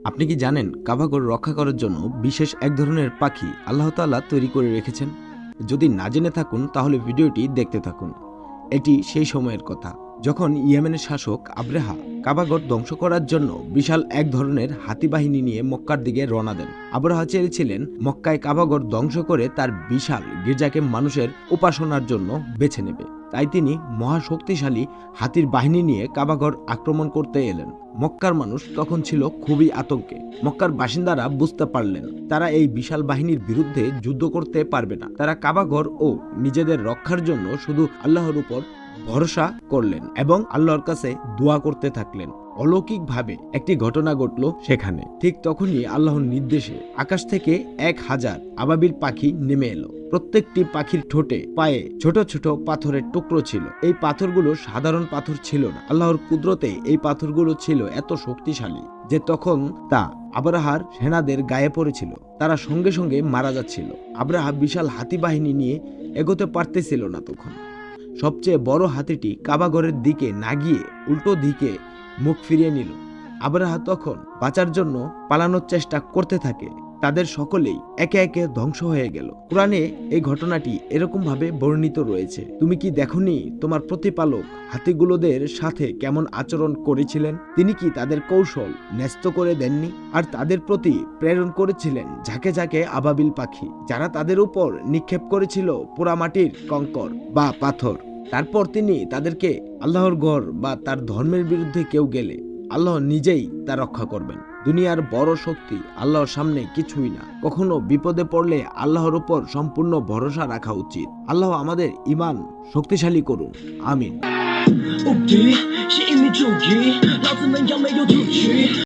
আপনি কি জানেন কাবাগর রক্ষা করার জন্য বিশেষ এক ধরনের পাখি আল্লাহ তাআলা তৈরি করে রেখেছেন? যদি না জেনে থাকুন তাহলে ভিডিওটি দেখতে থাকুন। এটি সেই সময়ের কথা যখন ইয়েমেনের শাসক আবরাহা কাবাগর ধ্বংস করার জন্য বিশাল এক ধরনের হাতি বাহিনী নিয়ে মক্কার দিকে রওনা দেন। আবরাহা চেয়েছিলেন মক্কায় কাবাগর ধ্বংস করে তার বিশাল গির্জাকে মানুষের উপাসনার জন্য বেছে নেবে। তাই তিনি মহাশক্তিশালী হাতির বাহিনী নিয়ে কাবাগর আক্রমণ করতে এলেন। মক্কার মানুষ তখন ছিল খুবই আতঙ্কে। মক্কার বাসিন্দারা বুঝতে পারলেন তারা এই বিশাল বাহিনীর বিরুদ্ধে যুদ্ধ করতে পারবে না। তারা কাবাগর ও নিজেদের রক্ষার জন্য শুধু আল্লাহর উপর ভরসা করলেন এবং আল্লাহর কাছে দোয়া করতে থাকলেন। অলৌকিকভাবে একটি ঘটনা ঘটল সেখানে। ঠিক তখনই আল্লাহর নির্দেশে আকাশ থেকে 1000 আবাবিল পাখি নেমে এলো। প্রত্যেকটি পাখির ঠোঁটে পায়ে ছোট ছোট পাথরের টুকরো ছিল। এই পাথরগুলো সাধারণ পাথর ছিল না। আল্লাহর কুদরতে এই পাথরগুলো ছিল এত শক্তিশালী যে তখন তা আবরাহার সেনাদের গায়ে পড়েছিল। তারা সঙ্গে সঙ্গে মারা যাচ্ছিল। আবরাহা বিশাল হাতি বাহিনী নিয়ে এগোতে পারতেছিল না। তখন সবচেয়ে বড় হাতিটি কাবাগরের দিকে না গিয়ে উল্টো দিকে মুখ ফিরিয়ে নিল। আবরাহা তখন বাঁচার জন্য পালানোর চেষ্টা করতে থাকে। তাদের সকলেই একে একে ধ্বংস হয়ে গেল। কোরআনে এই ঘটনাটি এরকম ভাবে বর্ণিত রয়েছে, তুমি কি দেখোনি তোমার প্রতিপালক হাতিগুলোদের সাথে কেমন আচরণ করেছিলেন? তিনি কি তাদের কৌশল ন্যস্ত করে দেননি? আর তাদের প্রতি প্রেরণ করেছিলেন ঝাঁকে ঝাঁকে আবাবিল পাখি, যারা তাদের উপর নিক্ষেপ করেছিল পোড়ামাটির কঙ্কর বা পাথর। তারপর তিনি তাদেরকে আল্লাহর ঘর বা তার ধর্মের বিরুদ্ধে কেউ গেলে আল্লাহ নিজেই তা রক্ষা করবেন। দুনিয়ার বড় শক্তি আল্লাহর সামনে কিছুই না। কখনো বিপদে পড়লে আল্লাহর উপর সম্পূর্ণ ভরসা রাখা উচিত। আল্লাহ আমাদের ঈমান শক্তিশালী করুন, আমিন।无敌是一名主义，老子们要没有出局。